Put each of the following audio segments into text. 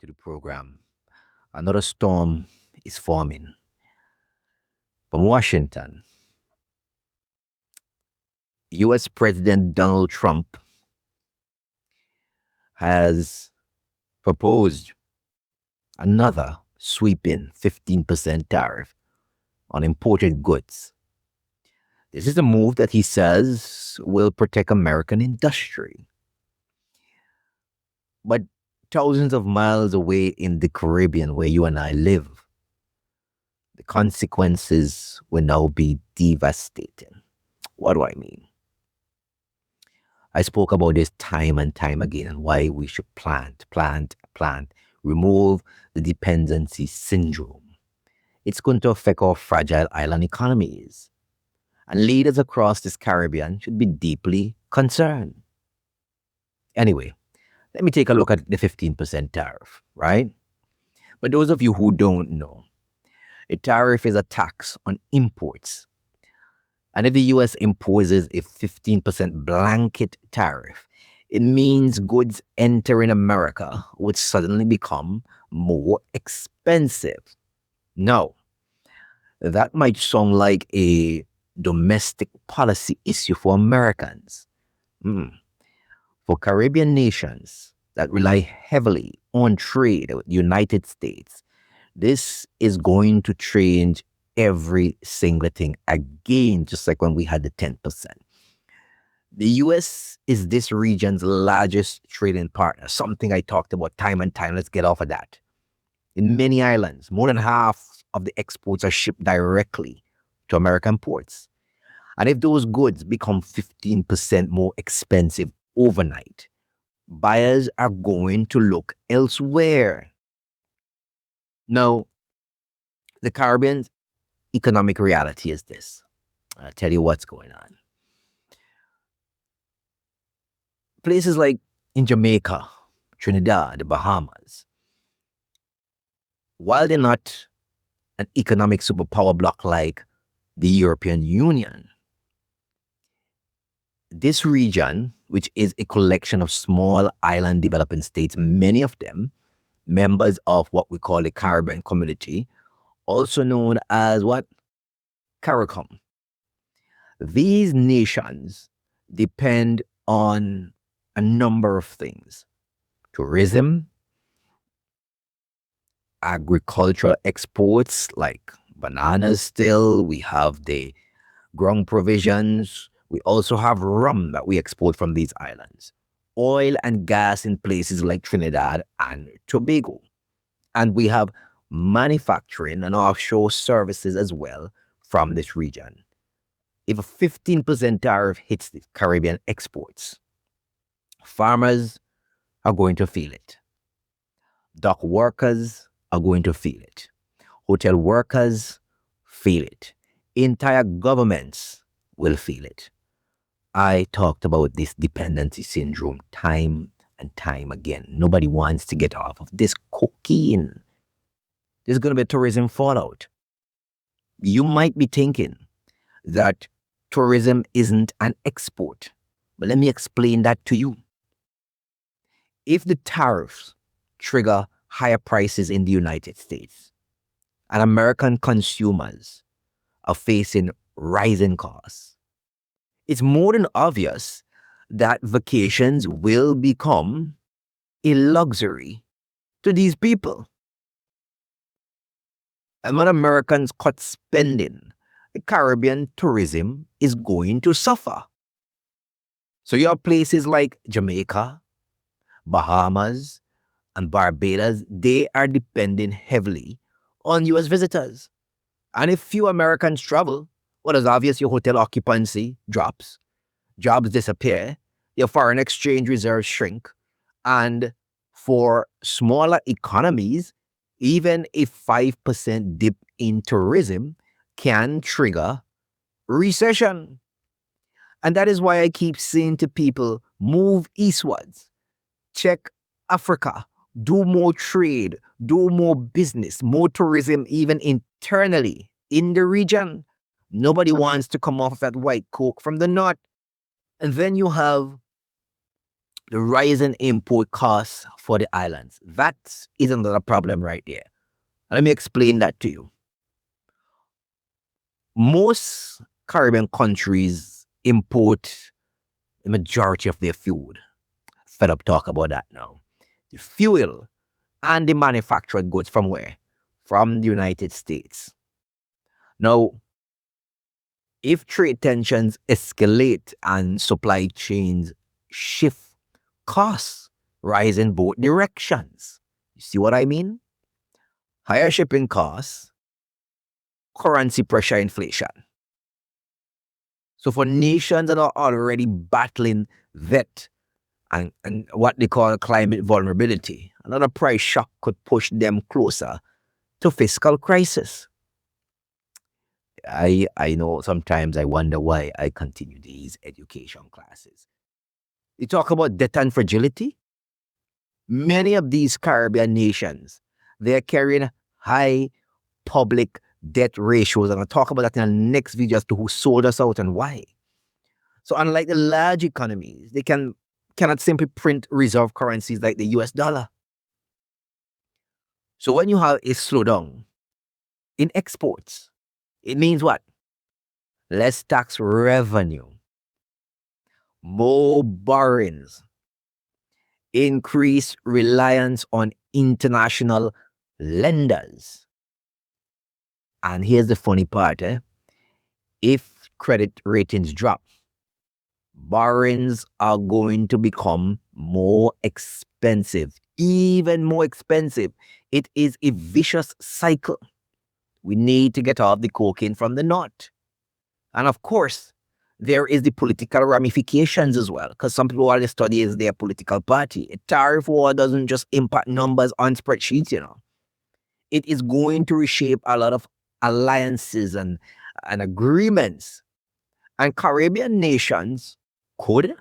to the program. Another storm is forming. From Washington, US President Donald Trump has proposed another sweeping 15% tariff on imported goods. This is a move that he says will protect American industry. But thousands of miles away in the Caribbean, where you and I live, the consequences will now be devastating. What do I mean? I spoke about this time and time again and why we should plant, remove the dependency syndrome. It's going to affect our fragile island economies. And leaders across this Caribbean should be deeply concerned. Anyway, let me take a look at the 15% tariff, right? But those of you who don't know, a tariff is a tax on imports. And if the US imposes a 15% blanket tariff, it means goods entering America would suddenly become more expensive. Now, that might sound like a domestic policy issue for Americans. For Caribbean nations that rely heavily on trade with the United States, this is going to change every single thing again, just like when we had the 10%. The US is this region's largest trading partner, something I talked about time and time. Let's get off of that. In many islands, more than half of the exports are shipped directly to American ports. And if those goods become 15% more expensive overnight, buyers are going to look elsewhere. Now, the Caribbean's economic reality is this. I'll tell you what's going on. Places like in Jamaica, Trinidad, the Bahamas, while they're not an economic superpower bloc like the European Union, this region, which is a collection of small island developing states, many of them members of what we call the Caribbean community, also known as what? CARICOM. These nations depend on a number of things: tourism, agricultural exports like bananas still, we have the grung provisions, we also have rum that we export from these islands, oil and gas in places like Trinidad and Tobago. And we have manufacturing and offshore services as well from this region. If a 15% tariff hits the Caribbean exports, farmers are going to feel it. Dock workers are going to feel it. Hotel workers feel it. Entire governments will feel it. I talked about this dependency syndrome time and time again. Nobody wants to get off of this cocaine. There's going to be a tourism fallout. You might be thinking that tourism isn't an export, but let me explain that to you. If the tariffs trigger higher prices in the United States and American consumers are facing rising costs, it's more than obvious that vacations will become a luxury to these people. And when Americans cut spending, the Caribbean tourism is going to suffer. So you have places like Jamaica, Bahamas, and Barbados, they are depending heavily on US visitors. And if few Americans travel, well, it's obvious your hotel occupancy drops, jobs disappear, your foreign exchange reserves shrink, and for smaller economies, even a 5% dip in tourism can trigger recession. And that is why I keep saying to people, move eastwards, check Africa, do more trade, do more business, more tourism, even internally in the region. Nobody wants to come off that white coke from the north. And then you have The rise in import costs for the islands. That is another problem right there. Let me explain that to you. Most Caribbean countries import the majority of their food. Fed up talk about that now. The fuel and the manufactured goods from where? From the United States. Now, if trade tensions escalate and supply chains shift, costs rise in both directions. You see what I mean? Higher shipping costs, currency pressure, inflation. So for nations that are already battling that and what they call climate vulnerability, another price shock could push them closer to fiscal crisis. I know sometimes I wonder why I continue these education classes. You talk about debt and fragility. Many of these Caribbean nations, they're carrying high public debt ratios, and I'll talk about that in the next video as to who sold us out and why. So unlike the large economies, they cannot simply print reserve currencies like the US dollar. So when you have a slowdown in exports, it means what? Less tax revenue, more borrowings, increased reliance on international lenders. And here's the funny part, if credit ratings drop, borrowings are going to become more expensive, even more expensive. It is a vicious cycle. We need to get off the cocaine from the north. And of course, there is the political ramifications as well, because some people want to study is their political party. A tariff war doesn't just impact numbers on spreadsheets, It is going to reshape a lot of alliances and agreements. And Caribbean nations could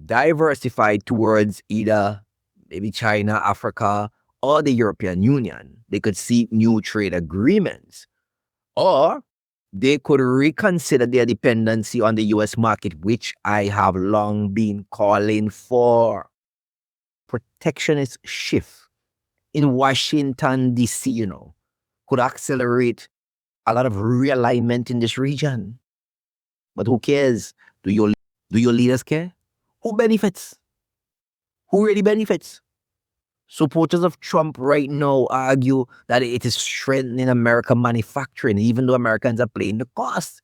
diversify towards either maybe China, Africa, or the European Union. They could seek new trade agreements, or they could reconsider their dependency on the US market, which I have long been calling for. Protectionist shift in Washington, D.C., could accelerate a lot of realignment in this region. But who cares? Do your leaders care? Who benefits? Who really benefits? Supporters of Trump right now argue that it is strengthening American manufacturing, even though Americans are paying the cost.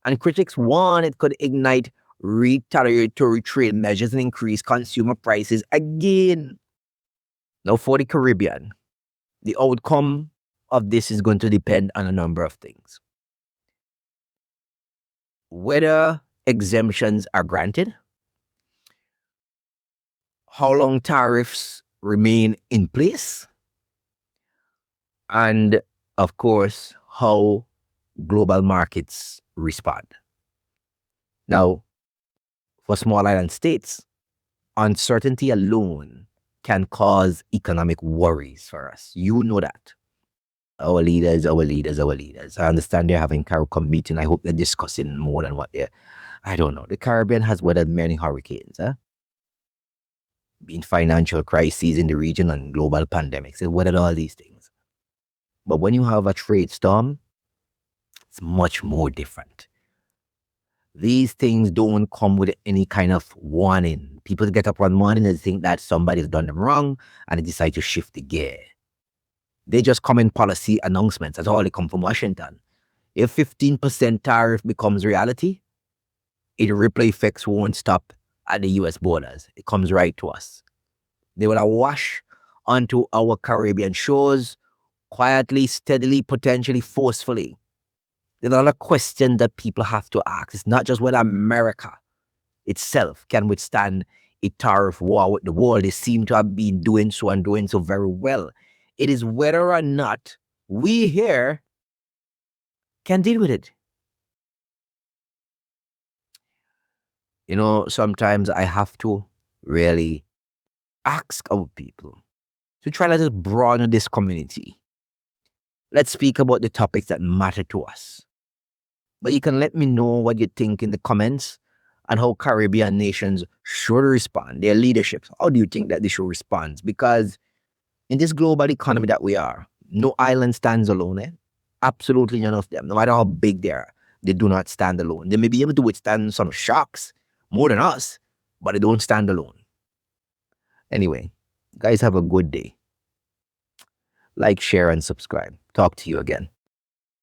And critics warn it could ignite retaliatory trade measures and increase consumer prices again. Now, for the Caribbean, the outcome of this is going to depend on a number of things. Whether exemptions are granted, how long tariffs remain in place, and of course, how global markets respond. Now, for small island states, uncertainty alone can cause economic worries for us. You know that. Our leaders. I understand they're having CARICOM meeting. I hope they're discussing more than what they're. I don't know. The Caribbean has weathered many hurricanes, been financial crises in the region and global pandemics. It weathered all these things. But when you have a trade storm, it's much more different. These things don't come with any kind of warning. People get up one morning and think that somebody's done them wrong and they decide to shift the gear. They just come in policy announcements. That's all they come from Washington. If 15% tariff becomes reality, its ripple effects won't stop at the US borders. It comes right to us. They will wash onto our Caribbean shores quietly, steadily, potentially forcefully. There's another question that people have to ask. It's not just whether America itself can withstand a tariff war with the world. They seem to have been doing so and doing so very well. It is whether or not we here can deal with it. Sometimes I have to really ask our people to try to broaden this community. Let's speak about the topics that matter to us. But you can let me know what you think in the comments. and how Caribbean nations should respond, their leadership. How do you think that they should respond? Because in this global economy that we are, no island stands alone. Eh? Absolutely none of them. No matter how big they are, they do not stand alone. They may be able to withstand some shocks more than us, but they don't stand alone. Anyway, guys, have a good day. Like, share, and subscribe. Talk to you again.